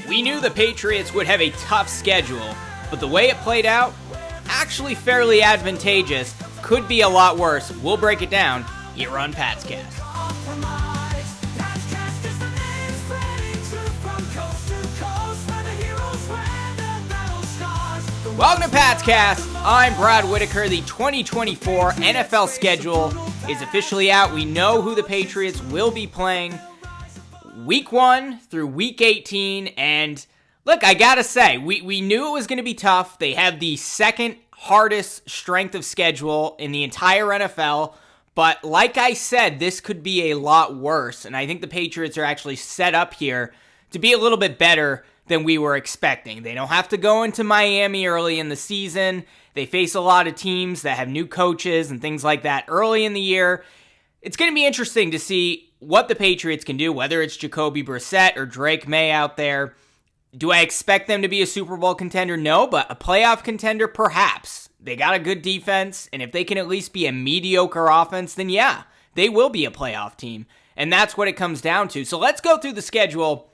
We knew the Patriots would have a tough schedule, but the way it played out, actually fairly advantageous, could be a lot worse. We'll break it down here on PatsCast. Welcome to PatsCast. I'm Brad Whitaker. The 2024 NFL schedule is officially out. We know who the Patriots will be playing Week 1 through Week 18, and look, I gotta say, we knew it was going to be tough. They have the second hardest strength of schedule in the entire NFL, but like I said, this could be a lot worse, and I think the Patriots are actually set up here to be a little bit better than we were expecting. They don't have to go into Miami early in the season. They face a lot of teams that have new coaches and things like that early in the year. It's going to be interesting to see what the Patriots can do, whether it's Jacoby Brissett or Drake May out there. Do I expect them to be a Super Bowl contender? No, but a playoff contender? Perhaps. They got a good defense, and if they can at least be a mediocre offense, then yeah, they will be a playoff team. And that's what it comes down to. So let's go through the schedule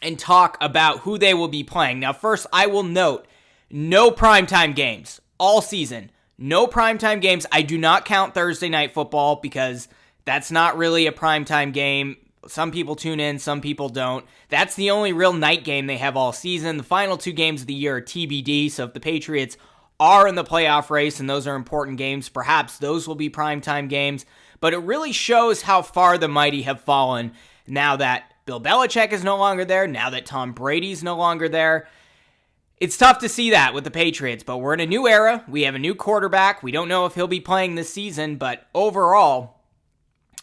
and talk about who they will be playing. Now, first, I will note, no primetime games all season. No primetime games. I do not count Thursday Night Football because that's not really a primetime game. Some people tune in, some people don't. That's the only real night game they have all season. The final two games of the year are TBD, so if the Patriots are in the playoff race and those are important games, perhaps those will be primetime games. But it really shows how far the mighty have fallen now that Bill Belichick is no longer there, now that Tom Brady's no longer there. It's tough to see that with the Patriots, but we're in a new era. We have a new quarterback. We don't know if he'll be playing this season, but overall,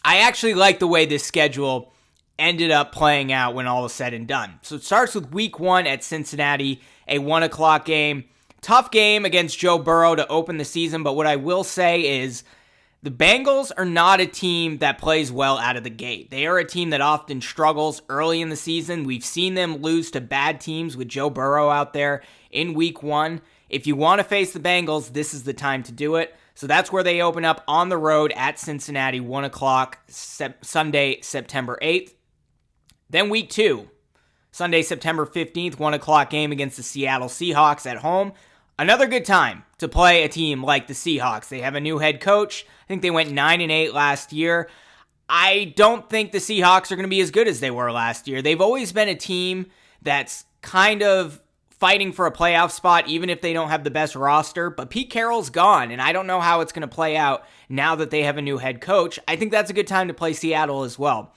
I actually like the way this schedule ended up playing out when all is said and done. So it starts with Week 1 at Cincinnati, a 1 o'clock game. Tough game against Joe Burrow to open the season, but what I will say is the Bengals are not a team that plays well out of the gate. They are a team that often struggles early in the season. We've seen them lose to bad teams with Joe Burrow out there in Week 1. If you want to face the Bengals, this is the time to do it. So that's where they open up on the road at Cincinnati, 1 o'clock, Sunday, September 8th. Then Week 2, Sunday, September 15th, 1 o'clock game against the Seattle Seahawks at home. Another good time to play a team like the Seahawks. They have a new head coach. I think they went 9-8 last year. I don't think the Seahawks are going to be as good as they were last year. They've always been a team that's kind of fighting for a playoff spot, even if they don't have the best roster. But Pete Carroll's gone, and I don't know how it's going to play out now that they have a new head coach. I think that's a good time to play Seattle as well.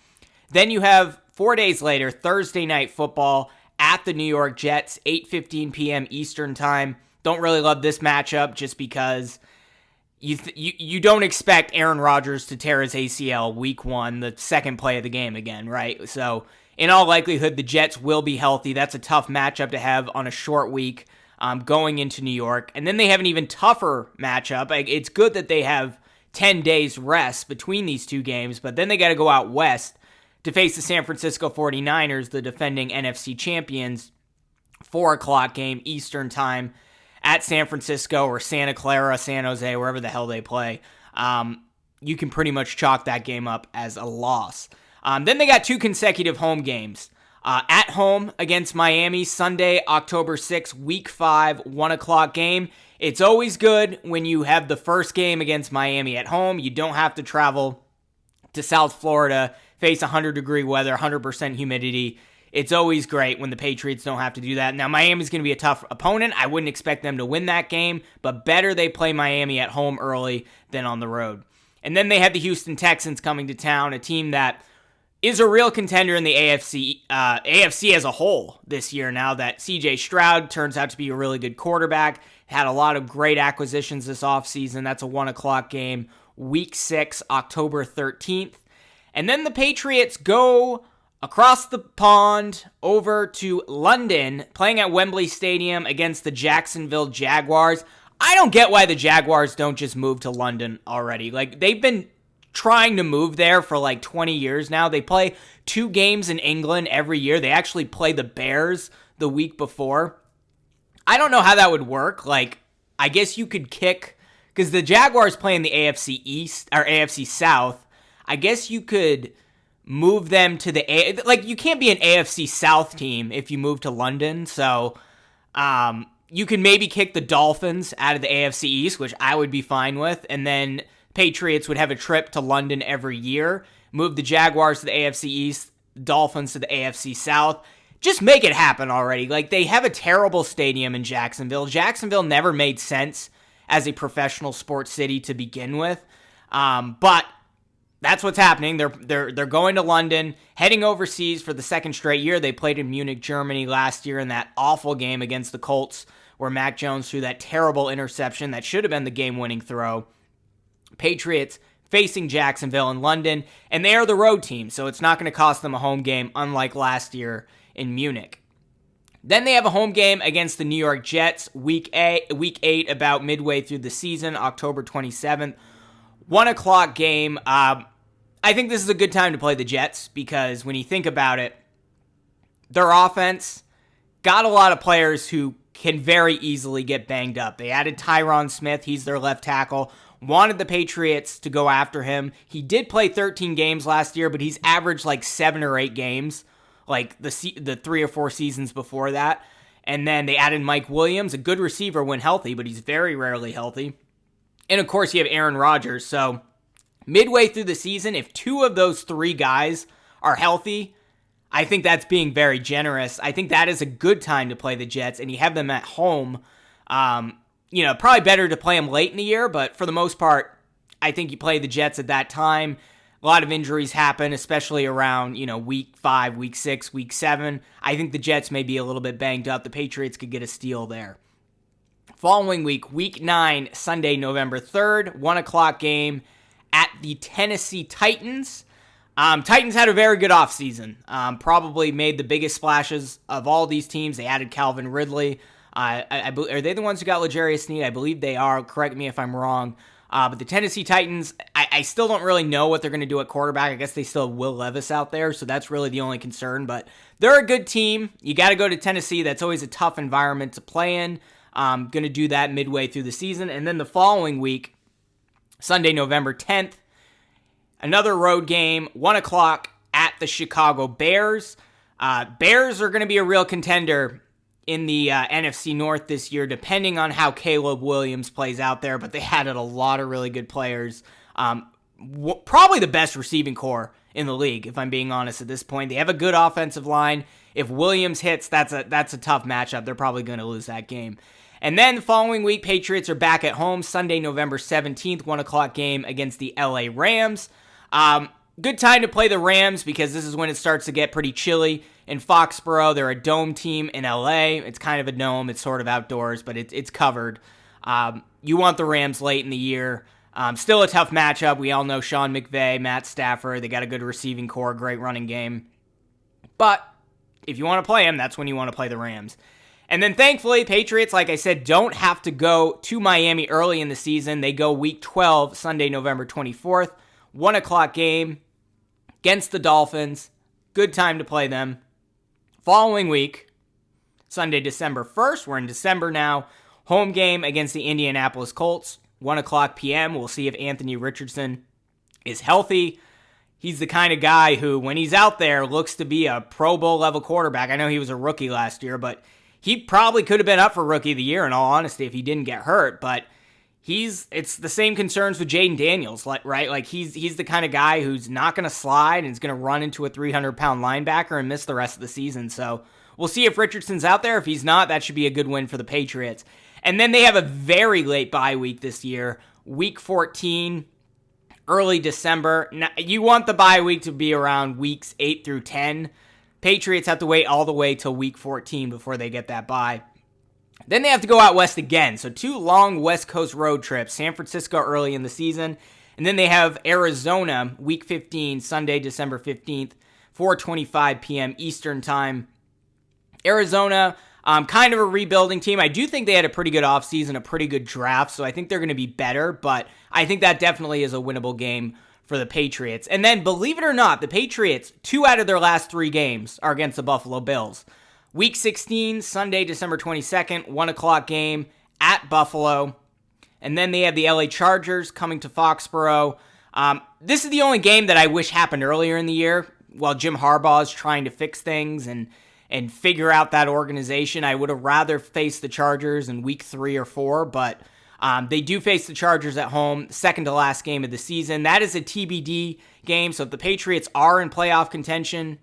Then you have 4 days later, Thursday Night Football at the New York Jets, 8:15 p.m. Eastern Time. Don't really love this matchup just because you don't expect Aaron Rodgers to tear his ACL Week 1, the second play of the game again, right? So in all likelihood, the Jets will be healthy. That's a tough matchup to have on a short week going into New York. And then they have an even tougher matchup. It's good that they have 10 days rest between these two games, but then they got to go out west to face the San Francisco 49ers, the defending NFC champions, 4 o'clock game Eastern Time at San Francisco or Santa Clara, San Jose, wherever the hell they play. You can pretty much chalk that game up as a loss. Then they got 2 consecutive home games. At home against Miami, Sunday, October 6th, Week 5, 1 o'clock game. It's always good when you have the first game against Miami at home. You don't have to travel to South Florida, face 100-degree weather, 100% humidity. It's always great when the Patriots don't have to do that. Now, Miami's going to be a tough opponent. I wouldn't expect them to win that game, but better they play Miami at home early than on the road. And then they have the Houston Texans coming to town, a team that is a real contender in the AFC as a whole this year now that C.J. Stroud turns out to be a really good quarterback, had a lot of great acquisitions this offseason. That's a 1 o'clock game, Week 6, October 13th. And then the Patriots go across the pond over to London, playing at Wembley Stadium against the Jacksonville Jaguars. I don't get why the Jaguars don't just move to London already. Like, they've been trying to move there for like 20 years now. They play 2 games in England every year. They actually play the Bears the week before. I don't know how that would work. Like, I guess you could kick, because the Jaguars play in the AFC East or AFC South. I guess you could move them to the you can't be an AFC South team if you move to London. So you can maybe kick the Dolphins out of the AFC East, which I would be fine with, and then Patriots would have a trip to London every year. Move the Jaguars to the AFC East, Dolphins to the AFC South. Just make it happen already. Like, they have a terrible stadium in Jacksonville. Jacksonville never made sense as a professional sports city to begin with. But that's what's happening. They're going to London, heading overseas for the second straight year. They played in Munich, Germany last year in that awful game against the Colts where Mac Jones threw that terrible interception that should have been the game-winning throw. Patriots facing Jacksonville in London, and they are the road team, so it's not going to cost them a home game, unlike last year in Munich. Then they have a home game against the New York Jets, week 8, about midway through the season, October 27th. 1 o'clock game. I think this is a good time to play the Jets because when you think about it, their offense got a lot of players who can very easily get banged up. They added Tyron Smith. He's their left tackle. Wanted the Patriots to go after him. He did play 13 games last year, but he's averaged like 7 or 8 games, like the 3 or 4 seasons before that. And then they added Mike Williams, a good receiver when healthy, but he's very rarely healthy. And of course, you have Aaron Rodgers. So midway through the season, if 2 of those 3 guys are healthy, I think that's being very generous. I think that is a good time to play the Jets, and you have them at home. Probably better to play them late in the year, but for the most part, I think you play the Jets at that time. A lot of injuries happen, especially around, week 5, week 6, week 7. I think the Jets may be a little bit banged up. The Patriots could get a steal there. Following week, week 9, Sunday, November 3rd, 1 o'clock game at the Tennessee Titans. Titans had a very good offseason. Probably made the biggest splashes of all these teams. They added Calvin Ridley. Are they the ones who got L'Jarius Sneed? I believe they are. Correct me if I'm wrong. But the Tennessee Titans, I still don't really know what they're going to do at quarterback. I guess they still have Will Levis out there, so that's really the only concern. But they're a good team. You got to go to Tennessee. That's always a tough environment to play in. Going to do that midway through the season. And then the following week, Sunday, November 10th, another road game, 1 o'clock at the Chicago Bears. Bears are going to be a real contender in the NFC North this year, depending on how Caleb Williams plays out there, but they added a lot of really good players. Probably the best receiving core in the league, if I'm being honest at this point. They have a good offensive line. If Williams hits, that's a tough matchup. They're probably going to lose that game. And then the following week, Patriots are back at home, Sunday, November 17th, 1 o'clock game against the LA Rams. Good time to play the Rams because this is when it starts to get pretty chilly in Foxborough. They're a dome team in LA. It's kind of a dome. It's sort of outdoors, but it's covered. You want the Rams late in the year. Still a tough matchup. We all know Sean McVay, Matt Stafford. They got a good receiving core, great running game. But if you want to play them, that's when you want to play the Rams. And then thankfully, Patriots, like I said, don't have to go to Miami early in the season. They go week 12, Sunday, November 24th, 1 o'clock game against the Dolphins. Good time to play them. Following week, Sunday, December 1st, we're in December now, home game against the Indianapolis Colts, 1 o'clock p.m. We'll see if Anthony Richardson is healthy. He's the kind of guy who, when he's out there, looks to be a Pro Bowl level quarterback. I know he was a rookie last year, but he probably could have been up for Rookie of the Year, in all honesty, if he didn't get hurt. But it's the same concerns with Jaden Daniels, right? Like, he's the kind of guy who's not going to slide and is going to run into a 300-pound linebacker and miss the rest of the season. So we'll see if Richardson's out there. If he's not, that should be a good win for the Patriots. And then they have a very late bye week this year, week 14, early December. Now, you want the bye week to be around weeks 8 through 10. Patriots have to wait all the way till week 14 before they get that bye. Then they have to go out west again. So 2 long West Coast road trips. San Francisco early in the season. And then they have Arizona week 15, Sunday, December 15th, 4:25 p.m. Eastern time. Arizona, kind of a rebuilding team. I do think they had a pretty good offseason, a pretty good draft. So I think they're going to be better. But I think that definitely is a winnable game for the Patriots. And then, believe it or not, the Patriots, 2 out of their last 3 games are against the Buffalo Bills. Week 16, Sunday, December 22nd, 1 o'clock game at Buffalo. And then they have the LA Chargers coming to Foxborough. This is the only game that I wish happened earlier in the year. while Jim Harbaugh is trying to fix things and figure out that organization, I would have rather faced the Chargers in week 3 or 4, but they do face the Chargers at home, second to last game of the season. That is a TBD game, so if the Patriots are in playoff contention,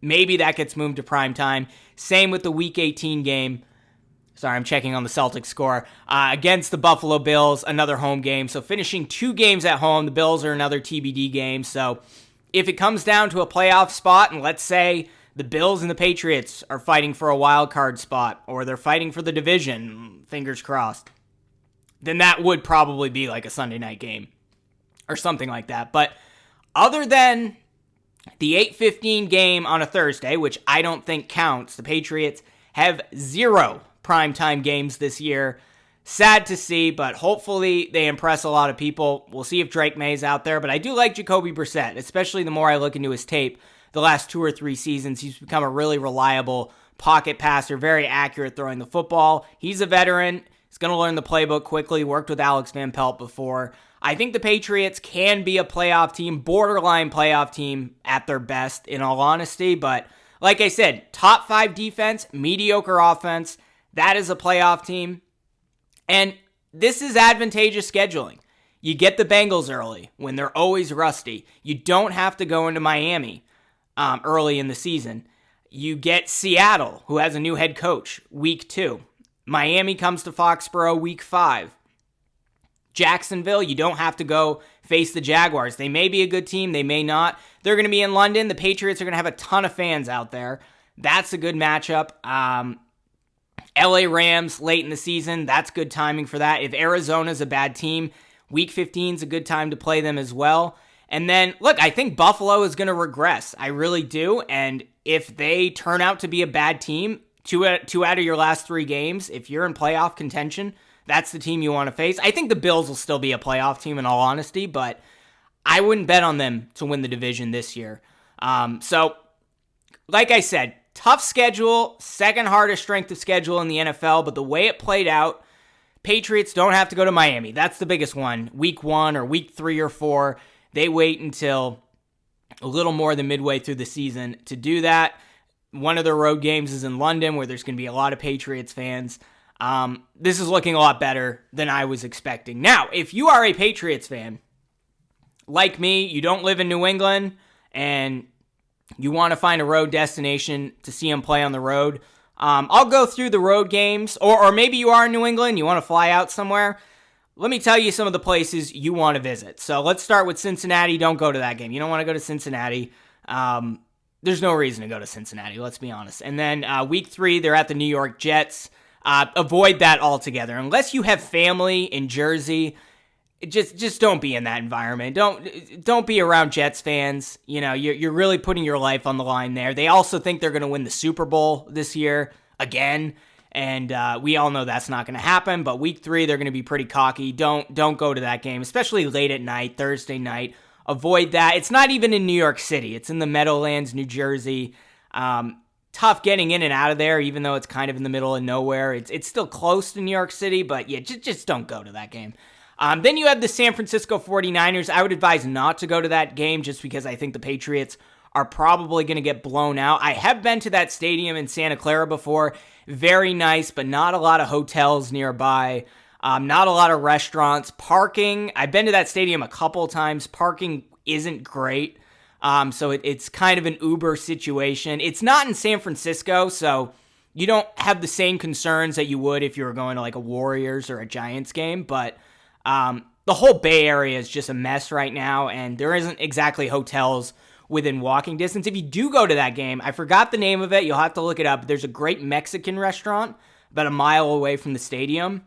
maybe that gets moved to prime time. Same with the week 18 game. Sorry, I'm checking on the Celtics score. Against the Buffalo Bills, another home game. So finishing 2 games at home, the Bills are another TBD game. So if it comes down to a playoff spot, and let's say the Bills and the Patriots are fighting for a wild card spot, or they're fighting for the division, fingers crossed, then that would probably be like a Sunday night game or something like that. But other than the 8:15 game on a Thursday, which I don't think counts, the Patriots have 0 primetime games this year. Sad to see, but hopefully they impress a lot of people. We'll see if Drake May's out there, but I do like Jacoby Brissett, especially the more I look into his tape the last 2 or 3 seasons. He's become a really reliable pocket passer, very accurate throwing the football. He's a veteran. He's going to learn the playbook quickly, worked with Alex Van Pelt before. I think the Patriots can be a playoff team, borderline playoff team at their best, in all honesty, but like I said, top 5 defense, mediocre offense. That is a playoff team. And this is advantageous scheduling. You get the Bengals early when they're always rusty. You don't have to go into Miami early in the season. You get Seattle, who has a new head coach, week 2. Miami comes to Foxborough week 5. Jacksonville, you don't have to go face the Jaguars. They may be a good team. They may not. They're going to be in London. The Patriots are going to have a ton of fans out there. That's a good matchup. LA Rams late in the season, that's good timing for that. If Arizona's a bad team, week 15 is a good time to play them as well. And then, look, I think Buffalo is going to regress. I really do. And if they turn out to be a bad team, two out of your last 3 games, if you're in playoff contention, that's the team you want to face. I think the Bills will still be a playoff team in all honesty, but I wouldn't bet on them to win the division this year. So, like I said, tough schedule, second hardest strength of schedule in the NFL, but the way it played out, Patriots don't have to go to Miami. That's the biggest one. Week 1 or week 3 or 4, they wait until a little more than midway through the season to do that. One of their road games is in London, where there's going to be a lot of Patriots fans. This is looking a lot better than I was expecting. Now, if you are a Patriots fan, like me, you don't live in New England, and you want to find a road destination to see them play on the road, I'll go through the road games, or maybe you are in New England, you want to fly out somewhere. Let me tell you some of the places you want to visit. So let's start with Cincinnati. Don't go to that game. You don't want to go to Cincinnati. There's no reason to go to Cincinnati, let's be honest. And then week 3, they're at the New York Jets. Avoid that altogether. Unless you have family in Jersey, just don't be in that environment. Don't be around Jets fans. You know, you're really putting your life on the line there. They also think they're going to win the Super Bowl this year again, and we all know that's not going to happen. But week 3, they're going to be pretty cocky. Don't go to that game, especially late at night, Thursday night. Avoid that. It's not even in New York City. It's in the Meadowlands, New Jersey. Tough getting in and out of there, even though it's kind of in the middle of nowhere. It's still close to New York City, but yeah, just don't go to that game. Then you have the San Francisco 49ers. I would advise not to go to that game just because I think the Patriots are probably going to get blown out. I have been to that stadium in Santa Clara before. Very nice, but not a lot of hotels nearby. Not a lot of restaurants. Parking, I've been to that stadium a couple times. Parking isn't great. So it's kind of an Uber situation. It's not in San Francisco, so you don't have the same concerns that you would if you were going to like a Warriors or a Giants game, but the whole Bay Area is just a mess right now, and there isn't exactly hotels within walking distance. If you do go to that game, I forgot the name of it. You'll have to look it up. There's a great Mexican restaurant about a mile away from the stadium,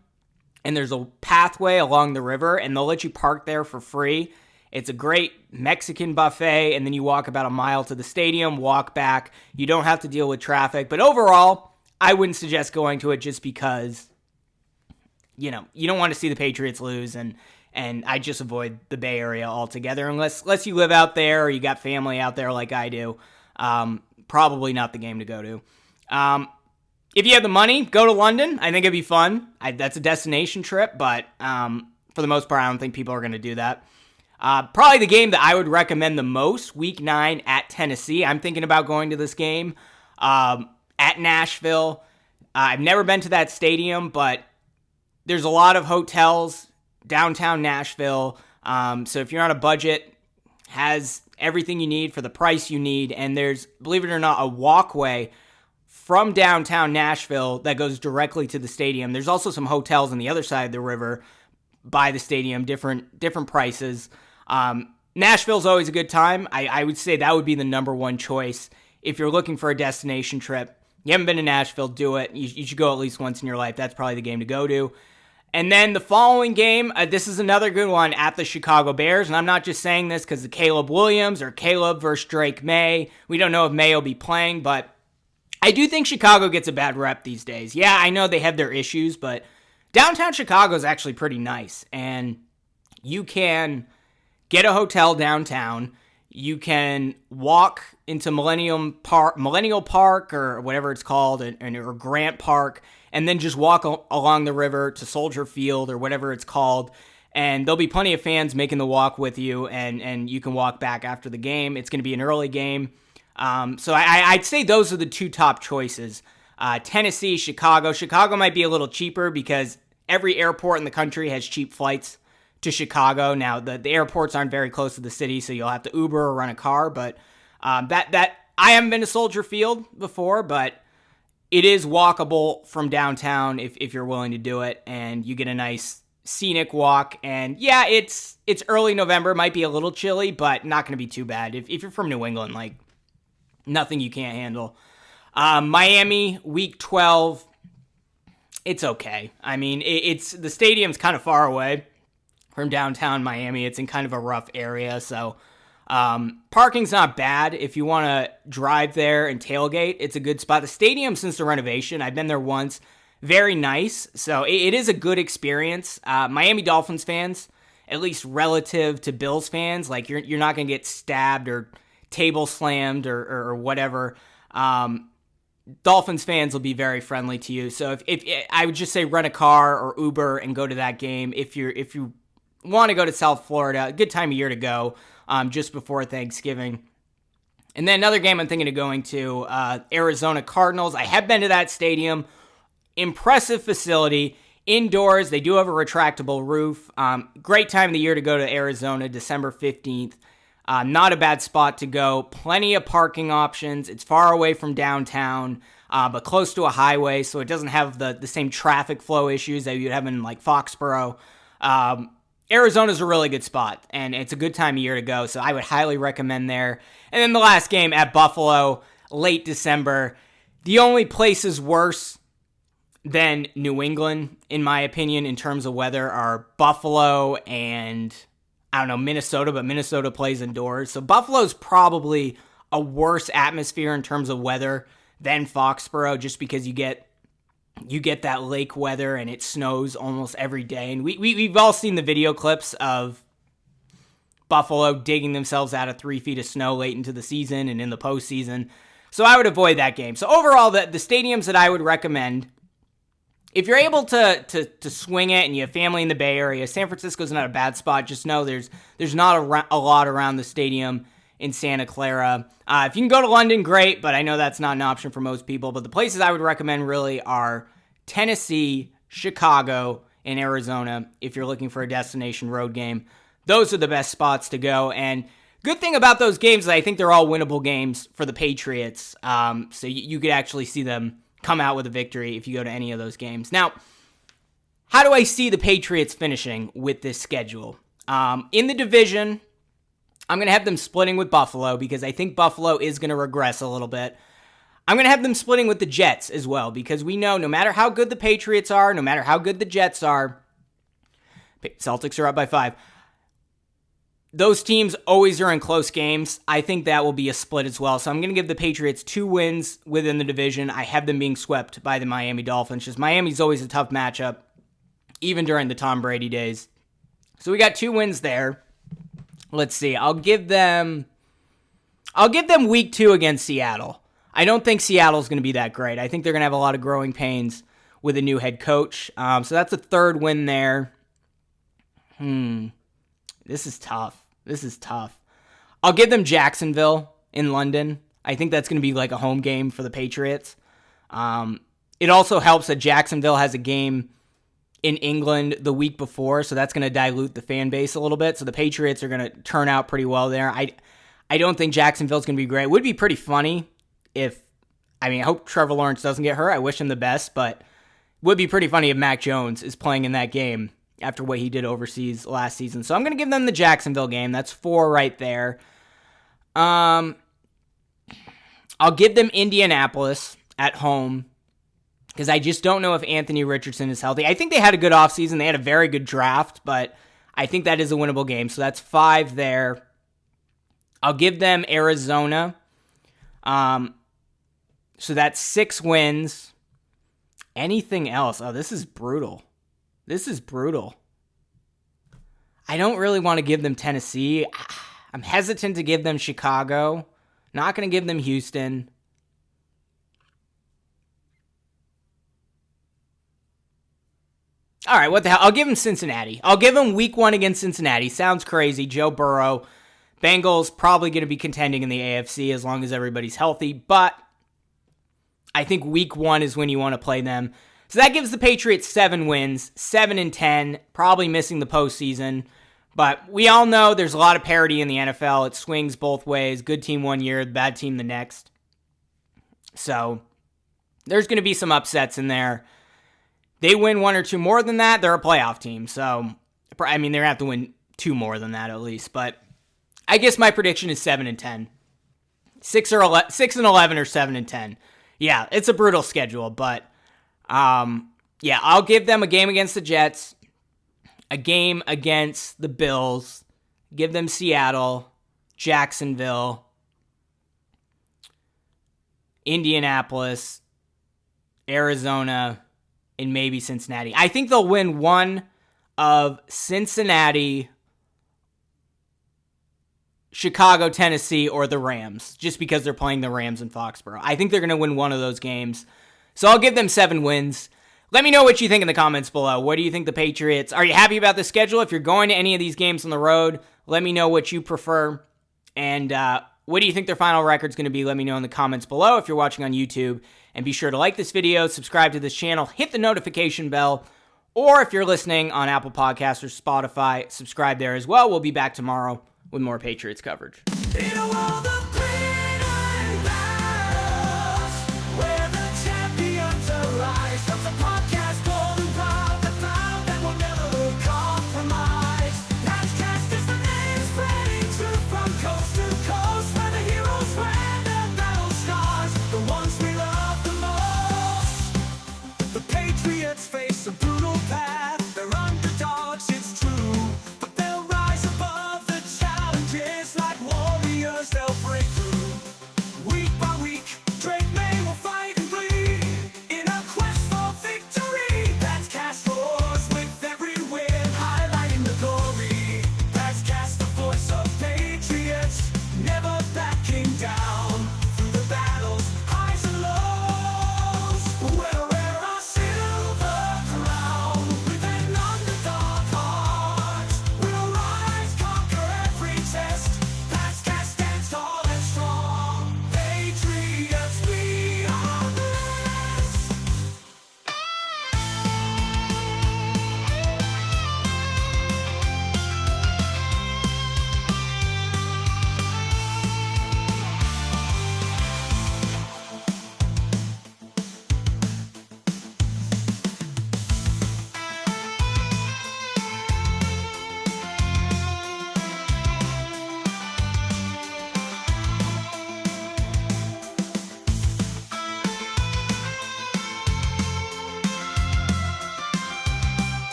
and there's a pathway along the river, and they'll let you park there for free. It's a great Mexican buffet, and then you walk about a mile to the stadium, walk back. You don't have to deal with traffic, but overall, I wouldn't suggest going to it just because, you know, you don't want to see the Patriots lose, and I just avoid the Bay Area altogether unless you live out there or you got family out there like I do. Probably not the game to go to. If you have the money, go to London. I think it'd be fun. That's a destination trip, but for the most part, I don't think people are going to do that. Probably the game that I would recommend the most, Week 9 at Tennessee. I'm thinking about going to this game at Nashville. I've never been to that stadium, but there's a lot of hotels downtown Nashville. So if you're on a budget, has everything you need for the price you need. And there's, believe it or not, a walkway from downtown Nashville that goes directly to the stadium. There's also some hotels on the other side of the river by the stadium, different prices. Nashville's always a good time. I would say that would be the number one choice if you're looking for a destination trip. You haven't been to Nashville, do it. You should go at least once in your life. That's probably the game to go to. And then the following game, this is another good one at the Chicago Bears. And I'm not just saying this because of Caleb Williams or Caleb versus Drake May. We don't know if May will be playing, but I do think Chicago gets a bad rep these days. Yeah, I know they have their issues, but downtown Chicago is actually pretty nice. And you can get a hotel downtown. You can walk into Millennial Park or whatever it's called, or Grant Park, and then just walk along the river to Soldier Field or whatever it's called. And there'll be plenty of fans making the walk with you, and you can walk back after the game. It's going to be an early game. So I'd say those are the two top choices. Tennessee, Chicago. Chicago might be a little cheaper because every airport in the country has cheap flights to Chicago. Now, the airports aren't very close to the city, so you'll have to Uber or rent a car. But that I haven't been to Soldier Field before, but it is walkable from downtown if you're willing to do it, and you get a nice scenic walk. And yeah, it's early November, might be a little chilly, but not going to be too bad. If you're from New England, like, nothing you can't handle. Miami, Week 12, it's okay. I mean, it's the stadium's kind of far away from downtown Miami. It's in kind of a rough area, so parking's not bad. If you want to drive there and tailgate, it's a good spot. The stadium, since the renovation, I've been there once, very nice, so it is a good experience. Miami Dolphins fans, at least relative to Bills fans, like you're not going to get stabbed or table slammed or whatever. Dolphins fans will be very friendly to you. So if I would just say rent a car or Uber and go to that game. If you want to go to South Florida, a good time of year to go, just before Thanksgiving. And then another game I'm thinking of going to, Arizona Cardinals. I have been to that stadium. Impressive facility. Indoors, they do have a retractable roof. Great time of the year to go to Arizona, December 15th. Not a bad spot to go. Plenty of parking options. It's far away from downtown, but close to a highway, so it doesn't have the same traffic flow issues that you'd have in like Foxborough. Arizona's a really good spot, and it's a good time of year to go, so I would highly recommend there. And then the last game at Buffalo, late December. The only places worse than New England, in my opinion, in terms of weather are Buffalo and, I don't know, Minnesota, but Minnesota plays indoors. So Buffalo's probably a worse atmosphere in terms of weather than Foxborough, just because you get that lake weather and it snows almost every day. And we've all seen the video clips of Buffalo digging themselves out of 3 feet of snow late into the season and in the postseason. So I would avoid that game. So overall, the stadiums that I would recommend, if you're able to swing it and you have family in the Bay Area, San Francisco's not a bad spot. Just know there's not a lot around the stadium in Santa Clara. If you can go to London, great, but I know that's not an option for most people. But the places I would recommend really are Tennessee, Chicago, and Arizona if you're looking for a destination road game. Those are the best spots to go. And good thing about those games is I think they're all winnable games for the Patriots. So you could actually see them come out with a victory if you go to any of those games. Now, how do I see the Patriots finishing with this schedule? In the division, I'm going to have them splitting with Buffalo because I think Buffalo is going to regress a little bit. I'm going to have them splitting with the Jets as well because we know no matter how good the Patriots are, no matter how good the Jets are, Celtics are up by 5. Those teams always are in close games. I think that will be a split as well. So I'm going to give the Patriots 2 wins within the division. I have them being swept by the Miami Dolphins. Just Miami's always a tough matchup, even during the Tom Brady days. So we got 2 wins there. Let's see. I'll give them week 2 against Seattle. I don't think Seattle's going to be that great. I think they're going to have a lot of growing pains with a new head coach. So that's a 3rd win there. This is tough. This is tough. I'll give them Jacksonville in London. I think that's going to be like a home game for the Patriots. It also helps that Jacksonville has a game in England the week before, so that's going to dilute the fan base a little bit. So the Patriots are going to turn out pretty well there. I don't think Jacksonville's going to be great. It would be pretty funny I hope Trevor Lawrence doesn't get hurt. I wish him the best, but it would be pretty funny if Mac Jones is playing in that game after what he did overseas last season. So I'm going to give them the Jacksonville game. That's 4 right there. I'll give them Indianapolis at home because I just don't know if Anthony Richardson is healthy. I think they had a good offseason. They had a very good draft, but I think that is a winnable game. So that's 5 there. I'll give them Arizona. So that's 6 wins. Anything else? Oh, this is brutal. I don't really want to give them Tennessee. I'm hesitant to give them Chicago. Not going to give them Houston. All right, what the hell? I'll give them Cincinnati. I'll give them week 1 against Cincinnati. Sounds crazy. Joe Burrow. Bengals probably going to be contending in the AFC as long as everybody's healthy, but I think week 1 is when you want to play them. So that gives the Patriots 7 wins, 7-10, probably missing the postseason. But we all know there's a lot of parity in the NFL. It swings both ways. Good team one year, bad team the next. So there's going to be some upsets in there. They win 1 or 2 more than that, they're a playoff team. So, they're going to have to win 2 more than that at least. But I guess my prediction is 7-10. 6-11 or 7-10. Yeah, it's a brutal schedule, but I'll give them a game against the Jets, a game against the Bills, give them Seattle, Jacksonville, Indianapolis, Arizona, and maybe Cincinnati. I think they'll win one of Cincinnati, Chicago, Tennessee, or the Rams, just because they're playing the Rams in Foxborough. I think they're going to win one of those games. So I'll give them 7 wins. Let me know what you think in the comments below. What do you think the Patriots? Are you happy about the schedule? If you're going to any of these games on the road, let me know what you prefer. And what do you think their final record's going to be? Let me know in the comments below if you're watching on YouTube. And be sure to like this video, subscribe to this channel, hit the notification bell. Or if you're listening on Apple Podcasts or Spotify, subscribe there as well. We'll be back tomorrow with more Patriots coverage. Face a